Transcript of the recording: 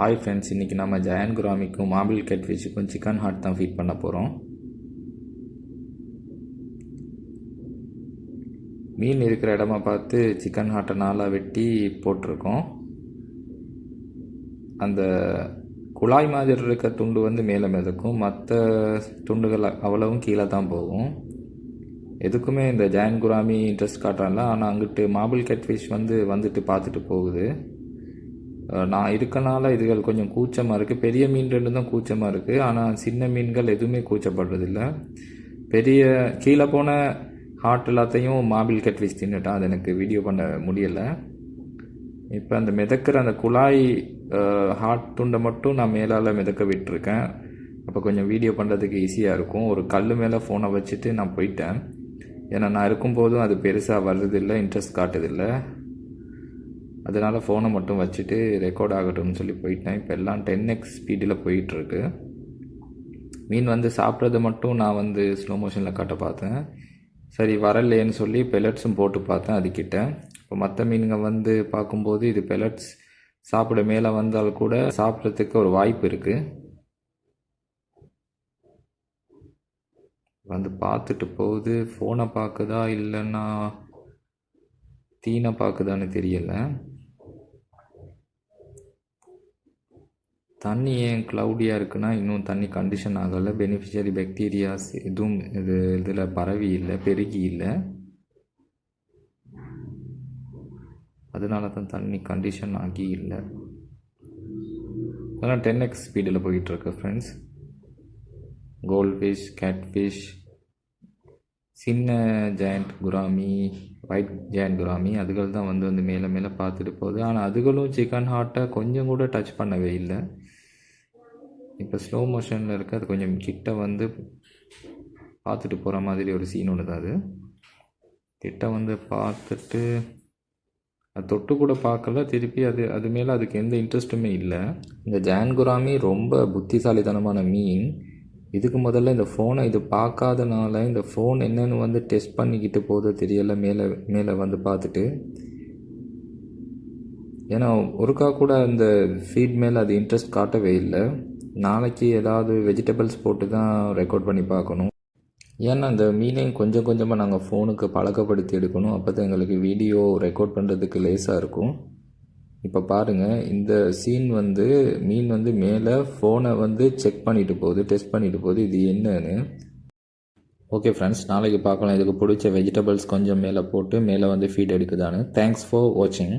Hi friends, இன்றைக்கி நம்ம Jayan குராமிக்கும் marble கேட்ஃபிஷுக்கும் chicken heart தான் ஃபீட் பண்ண போகிறோம். மீன் இருக்கிற இடமா பார்த்து சிக்கன் ஹார்ட்டை நாளாக வெட்டி போட்டிருக்கோம். அந்த குழாய் மாதிரி இருக்க துண்டு வந்து மேலே மிதக்கும், மற்ற துண்டுகள் அவ்வளவும் கீழே தான் போகும். எதுக்குமே இந்த ஜெயன் குராமி இன்ட்ரெஸ்ட் காட்டுறான்ல, ஆனால் அங்கிட்டு மார்பிள் கேட்ஃபிஷ் வந்துட்டு பார்த்துட்டு போகுது. நான் இருக்கனால இதுகள் கொஞ்சம் கூச்சமாக இருக்குது. பெரிய மீன் ரெண்டு தான் கூச்சமாக இருக்குது, ஆனால் சின்ன மீன்கள் எதுவுமே கூச்சப்படுறதில்ல. பெரிய கீழே போன ஹார்ட் எல்லாத்தையும் மார்பிள் கேட்ஃபிஷ் தின்னுட்டான். அது எனக்கு வீடியோ பண்ண முடியலை. இப்போ அந்த மிதக்கிற அந்த குழாய் ஹார்ட் துண்டை மட்டும் நான் மேலால் மிதக்க விட்டுருக்கேன். அப்போ கொஞ்சம் வீடியோ பண்ணுறதுக்கு ஈஸியாக இருக்கும். ஒரு கல் மேலே ஃபோனை வச்சுட்டு நான் போயிட்டேன். ஏன்னா நான் இருக்கும்போதும் அது பெருசாக வர்றதில்லை, இன்ட்ரெஸ்ட் காட்டுதில்லை. அதனால் ஃபோனை மட்டும் வச்சுட்டு ரெக்கார்ட் ஆகட்டும்னு சொல்லி போயிட்டேன். இப்போ எல்லாம் 10x ஸ்பீடில் போயிட்டுருக்கு. மீன் சாப்பிட்றது மட்டும் நான் ஸ்லோ மோஷனில் காட்ட பார்த்தேன். சரி வரலையேன்னு சொல்லி பெலட்ஸும் போட்டு பார்த்தேன் அதுக்கிட்ட. இப்போ மற்ற மீனுங்க பார்க்கும்போது இது பெலட்ஸ் சாப்பிட மேலே வந்தால் கூட சாப்பிட்றதுக்கு ஒரு வாய்ப்பு இருக்குது. பார்த்துட்டு போகுது. ஃபோனை பார்க்குதா இல்லைன்னா தீனை பார்க்குதான்னு தெரியலை. தண்ணி ஏன் க்ளவுடியாக இருக்குன்னா, இன்னும் தண்ணி கண்டிஷன் ஆகலை. பெனிஃபிஷரி பாக்டீரியாஸ் எதுவும் இதில் பரவி இல்லை, பெருகி இல்லை. அதனால தான் தண்ணி கண்டிஷன் ஆகி இல்லை. அதெல்லாம் 10x ஸ்பீடில் போயிட்டுருக்கு friends. Gold fish, cat fish, சின்ன giant gourami, white giant gourami, அதுகள் தான் வந்து மேலே மேலே பார்த்துட்டு போகுது. ஆனால் அதுகளும் சிக்கன் ஹார்ட்டை கொஞ்சம் கூட டச் பண்ணவே இல்லை. இப்போ ஸ்லோ மோஷனில் இருக்குது. அது கொஞ்சம் கிட்ட பார்த்துட்டு போகிற மாதிரி ஒரு சீன் ஒன்று தான். அது கிட்ட பார்த்துட்டு அது தொட்டு கூட பார்க்கல. திருப்பி அது மேலே அதுக்கு எந்த இன்ட்ரெஸ்ட்டுமே இல்லை. இந்த ஜெயன் குராமி ரொம்ப புத்திசாலித்தனமான மீன். இதுக்கு முதல்ல இந்த ஃபோனை இது பார்க்காதனால இந்த ஃபோன் என்னென்னு டெஸ்ட் பண்ணிக்கிட்டு போதோ தெரியலை. மேலே பார்த்துட்டு, ஏன்னா ஒருக்கா கூட அந்த ஃபீட் மேலே அது இன்ட்ரெஸ்ட் காட்டவே இல்லை. நாளைக்கு ஏதாவது வெஜிடபிள்ஸ் போட்டு தான் ரெக்கார்ட் பண்ணி பார்க்கணும். ஏன்னா அந்த மீனையும் கொஞ்சம் கொஞ்சமாக நாங்கள் ஃபோனுக்கு பழக்கப்படுத்தி எடுக்கணும். அப்போ தான் எங்களுக்கு வீடியோ ரெக்கார்ட் பண்ணுறதுக்கு லேஸாக இருக்கும். இப்போ பாருங்கள், இந்த சீன் மீன் மேலே ஃபோனை செக் பண்ணிட்டு போகுது, டெஸ்ட் பண்ணிட்டு போகுது. இது என்னன்னு. ஓகே ஃப்ரெண்ட்ஸ், நாளைக்கு பார்க்கலாம் இதுக்கு பிடிச்ச வெஜிடபிள்ஸ் கொஞ்சம் மேலே போட்டு மேலே ஃபீட் எடுக்குதான்னு. தேங்க்ஸ் ஃபார் வாட்சிங்.